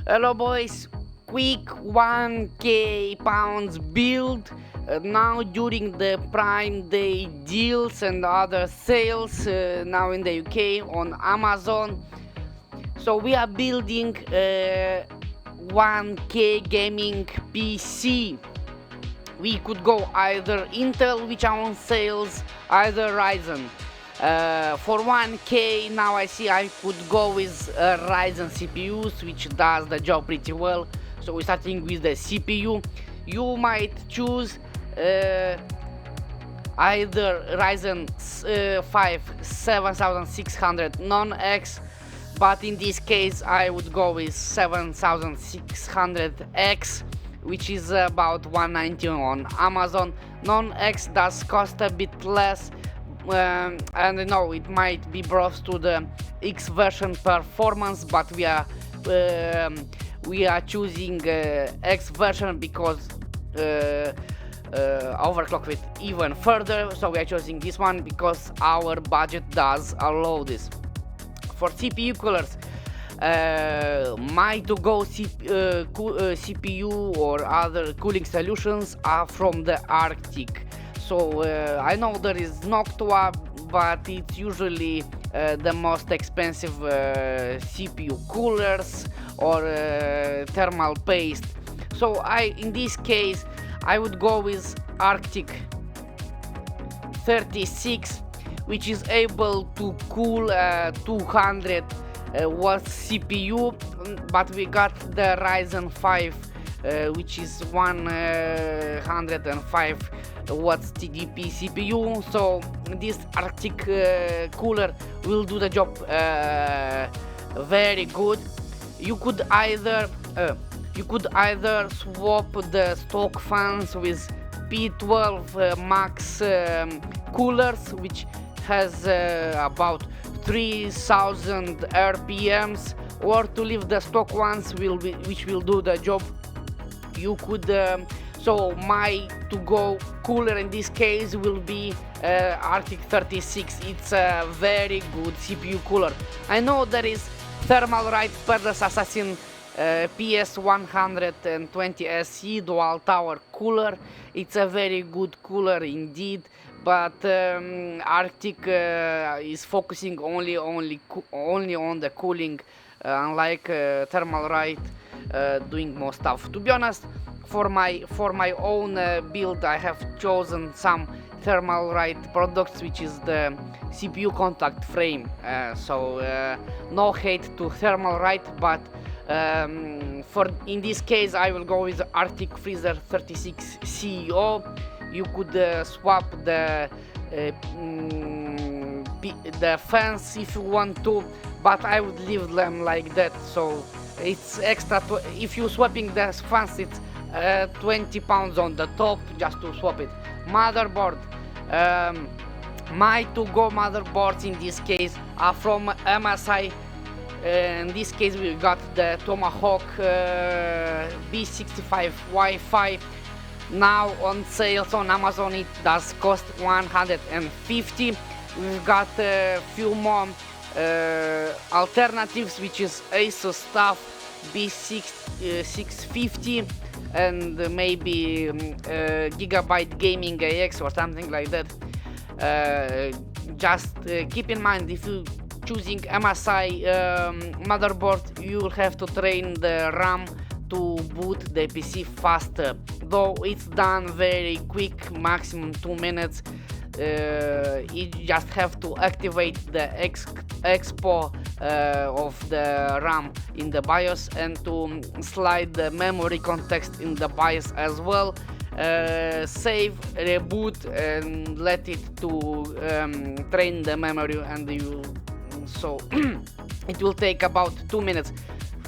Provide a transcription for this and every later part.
Hello boys, quick 1k pounds build now during the Prime Day deals and other sales now in the UK on Amazon. So we are building a 1k gaming PC. We could go either Intel, which are on sales, either Ryzen. For 1k now I see I could go with Ryzen CPUs, which does the job pretty well. So we're starting with the CPU. You might choose either Ryzen 5 7600 non-X, but in this case I would go with 7600X, which is about 190 on Amazon. Non-X does cost a bit less, and I know it might be brought to the X version performance, but we are choosing X version because overclock it even further. So we are choosing this one because our budget does allow this. For CPU coolers, my to-go CPU or other cooling solutions are from the Arctic. So I know there is Noctua, but it's usually the most expensive CPU coolers or thermal paste. So in this case I would go with Arctic 36, which is able to cool 200 watts CPU, but we got the Ryzen 5 which is 105 watts TDP CPU. So this Arctic cooler will do the job very good. You could either swap the stock fans with P12 Max coolers, which has about 3000 RPMs, or to leave the stock ones which will do the job. You could so my to-go cooler in this case will be Arctic 36. It's a very good CPU cooler. I know there is Thermalright Peerless Assassin PS120 SE dual tower cooler. It's a very good cooler indeed, but Arctic is focusing only on the cooling, unlike Thermalright doing more stuff. To be honest, for my own build, I have chosen some Thermalright products, which is the CPU contact frame. So no hate to Thermalright, but in this case I will go with Arctic Freezer 36 CEO. You could swap the fans if you want to, but I would leave them like that. So it's extra. If you swapping the fans, it's 20 pounds on the top just to swap it. Motherboard. My to-go motherboards in this case are from MSI. In this case we got the Tomahawk B65 Wi-Fi. Now on sales on Amazon it does cost 150. We've got a few more alternatives, which is Asus stuff B650 and maybe Gigabyte Gaming AX or something like that. Just keep in mind, if you choosing MSI motherboard, you will have to train the RAM to boot the PC faster, though it's done very quick, maximum 2 minutes. You just have to activate the expo of the RAM in the BIOS and to slide the memory context in the BIOS as well. Save, reboot and let it to train the memory, and so it will take about 2 minutes.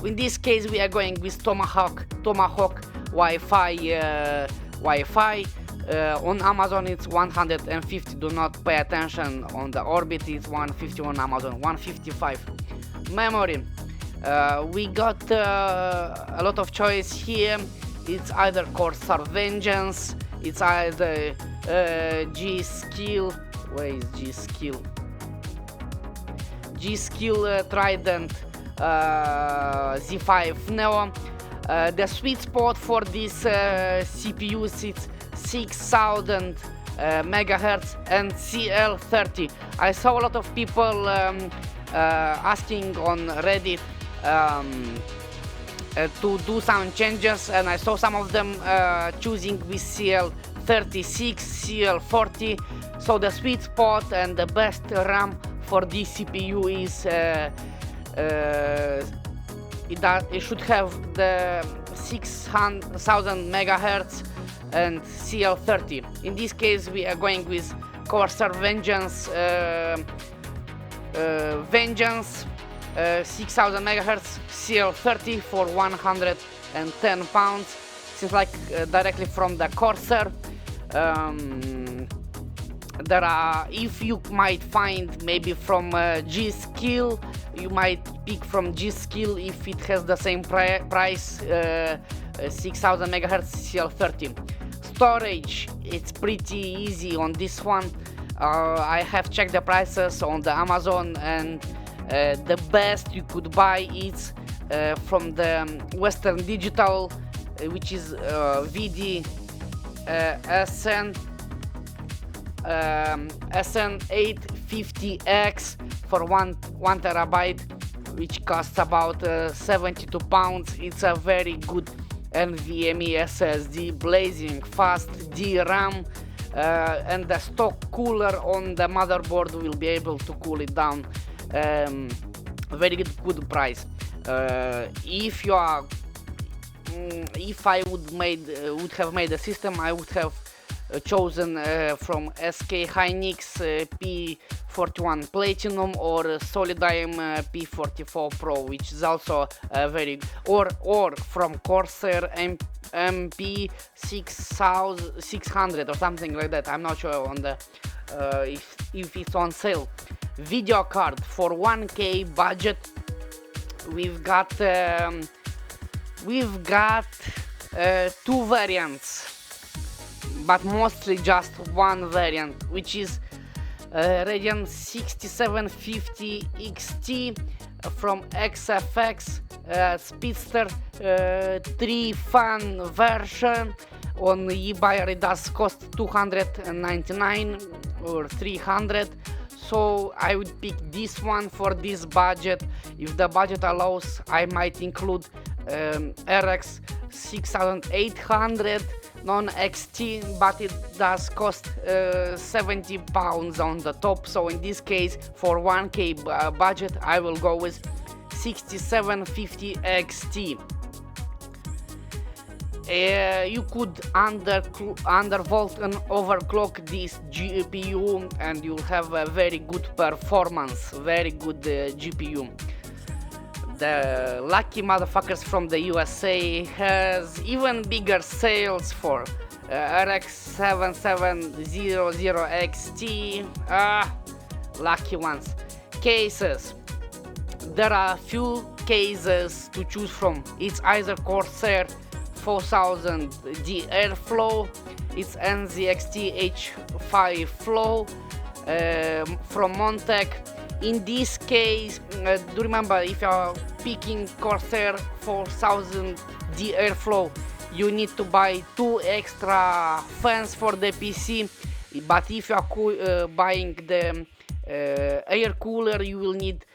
In this case we are going with Tomahawk Wi-Fi. On Amazon it's 150. Do not pay attention on the Orbit, it's 150 on Amazon. 155. Memory, we got a lot of choice here. It's either Corsair Vengeance, it's either G-Skill. Where is G-Skill? G-Skill Trident Z5 Neo. The sweet spot for this CPU is 6000 megahertz and CL30. I saw a lot of people asking on Reddit to do some changes, and I saw some of them choosing with CL36, CL40. So the sweet spot and the best RAM for this CPU is it should have the 6000 megahertz and CL30. In this case, we are going with Corsair Vengeance 6000 megahertz CL30 for 110 pounds. Seems like directly from the Corsair. There are, if you might find maybe from G-Skill, you might pick from G-Skill if it has the same price, 6000 megahertz CL30. Storage, it's pretty easy on this one. I have checked the prices on the Amazon, and the best you could buy is from the Western Digital, which is VD SN850X for 1 terabyte, which costs about 72 pounds. It's a very good NVMe SSD, blazing fast DRAM, and the stock cooler on the motherboard will be able to cool it down. Very good price. If I would have made a system, I would have chosen from SK Hynix P41 Platinum or Solidigm P44 Pro, which is also very, or from Corsair MP 600 or something like that. I'm not sure on the if it's on sale. Video card for 1K budget. We've got two variants, but mostly just one variant, which is Radeon 6750 XT from XFX Speedster 3 fan version. On eBay it does cost 299 or 300, so I would pick this one for this budget. If the budget allows, I might include RX 6800 non-XT, but it does cost 70 pounds on the top. So in this case, for 1K budget, I will go with 6750 XT. You could undervolt and overclock this GPU, and you'll have a very good performance, very good GPU. The lucky motherfuckers from the USA has even bigger sales for RX 7700XT. Lucky ones. Cases. There are few cases to choose from. It's either Corsair 4000D Airflow, it's NZXT H5 Flow from Montec. In this case, do remember, if you're picking Corsair 4000D Airflow, you need to buy 2 extra fans for the PC. But if you are buying the air cooler, you will need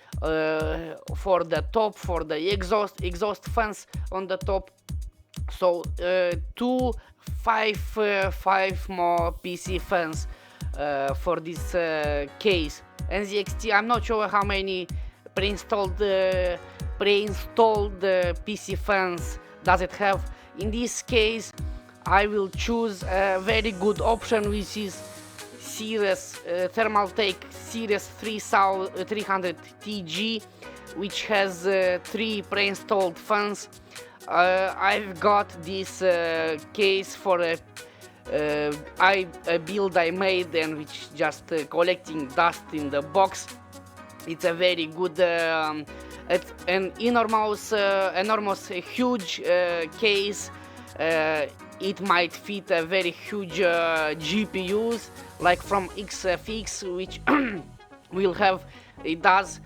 for the top, for the exhaust fans on the top. So 2 5 more PC fans for this case. NZXT, I'm not sure how many pre-installed PC fans does it have. In this case, I will choose a very good option, which is Series Thermaltake Series 300 TG, which has 3 pre-installed fans. I've got this case for a build I made, and which just collecting dust in the box. It's a very good, it's an enormous huge case. It might fit a very huge GPUs, like from XFX, which will have it does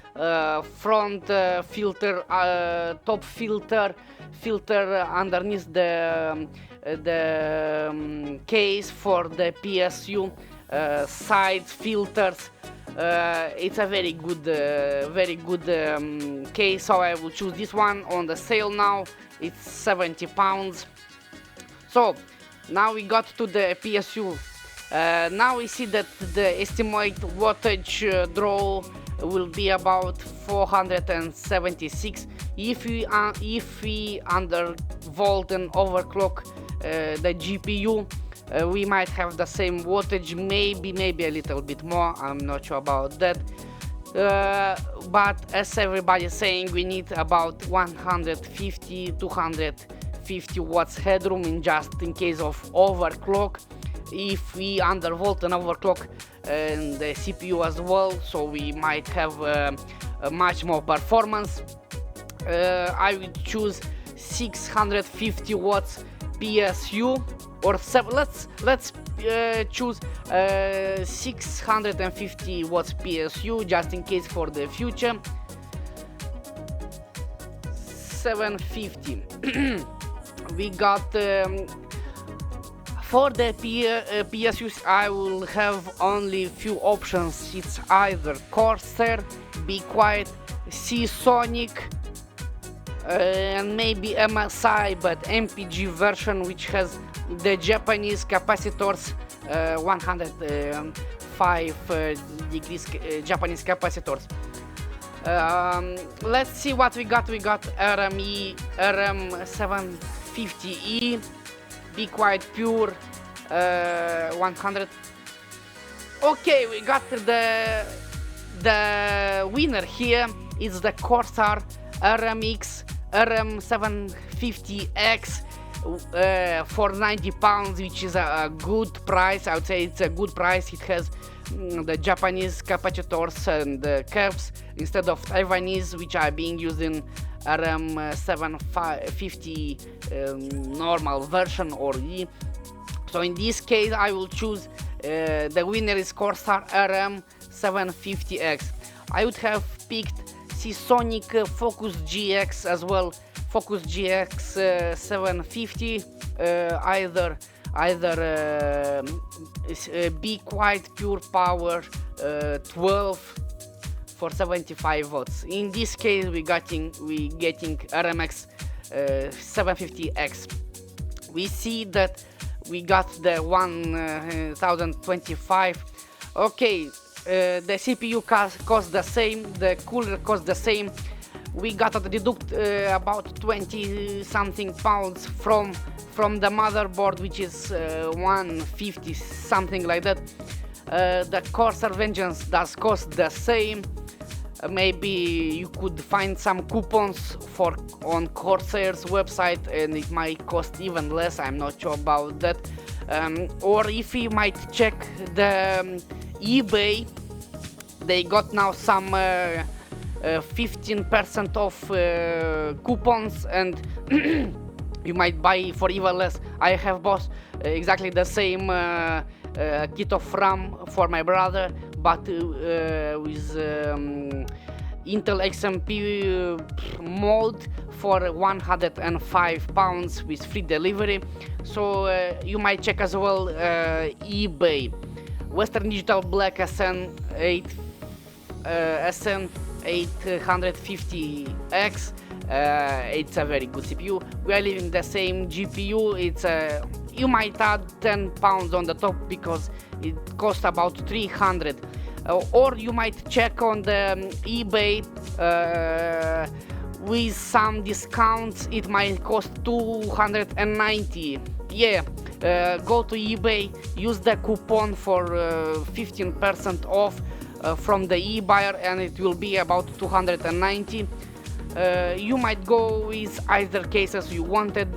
front filter, top filter underneath the case for the PSU, side filters. It's a very good case, so I will choose this one. On the sale now, it's £70. So now we got to the PSU. Now we see that the estimate wattage draw will be about 476. If we undervolt and overclock the GPU, we might have the same wattage, maybe a little bit more. I'm not sure about that. But as everybody is saying, we need about 150-250 watts headroom just in case of overclock. If we undervolt and overclock the CPU as well, so we might have much more performance. I will choose 650 watts PSU, or let's choose 650 watts PSU just in case for the future. 750. We got for the PSUs, I will have only few options. It's either Corsair, Be Quiet, Seasonic, and maybe MSI, but MPG version, which has the Japanese capacitors, 105 degrees Japanese capacitors. Let's see what we got. We got RM750E, Be Quiet Pure, 100. Okay, we got the winner here. It's the Corsair RMX RM750X for £90, which is a good price. I would say it's a good price. It has the Japanese capacitors and the curves instead of Taiwanese, which are being used in RM750 normal version or E. So in this case, I will choose the winner is Corsair RM750X. I would have picked Seasonic Focus GX as well. Focus GX 750, either Be Quiet Pure Power 12 for 75 watts. In this case, we getting RMX 750X. We see that we got the 1025. Okay, the CPU costs the same, the cooler costs the same. We got to deduct about 20 something pounds from the motherboard, which is 150 something like that. The Corsair Vengeance does cost the same. Maybe you could find some coupons on Corsair's website and it might cost even less. I'm not sure about that. Or if you might check the eBay, they got now some 15% off coupons, and you might buy for even less. I have bought exactly the same kit of RAM for my brother, but with Intel XMP mold for £105 with free delivery. So you might check as well eBay. Western Digital Black SN850X. It's a very good CPU. We are leaving the same GPU. It's you might add £10 on the top because it costs about 300. Or you might check on the eBay with some discounts. It might cost 290. Yeah, go to eBay, use the coupon for 15% off from the eBuyer, and it will be about 290. You might go with either cases you wanted,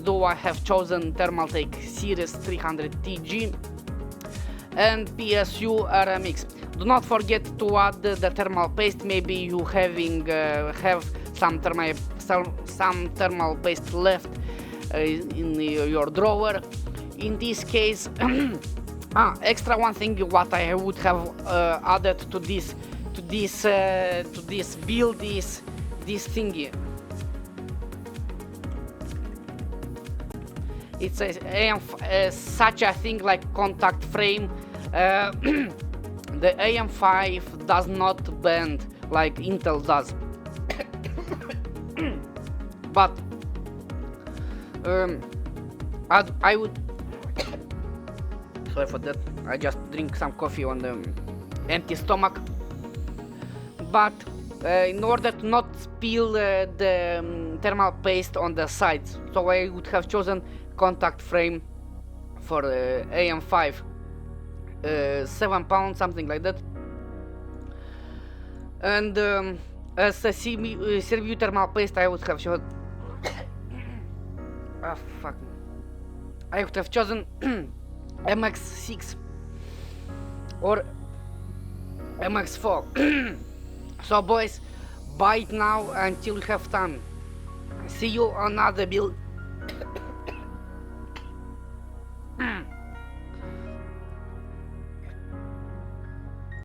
though I have chosen Thermaltake Series 300TG and PSU RMX. Do not forget to add the thermal paste. Maybe you have some thermal paste left in your drawer. In this case, extra one thing what I would have added to this to this build this thingy. It's such a thing like contact frame. The AM5 does not bend like Intel does. But I would sorry for that, I just drink some coffee on the empty stomach. But in order to not spill the thermal paste on the sides, so I would have chosen contact frame for AM5, 7 pounds, something like that. And as a Serviu thermal paste, I would have chosen I would have chosen MX6 or MX4. So boys, buy it now until you have time. See you on another build.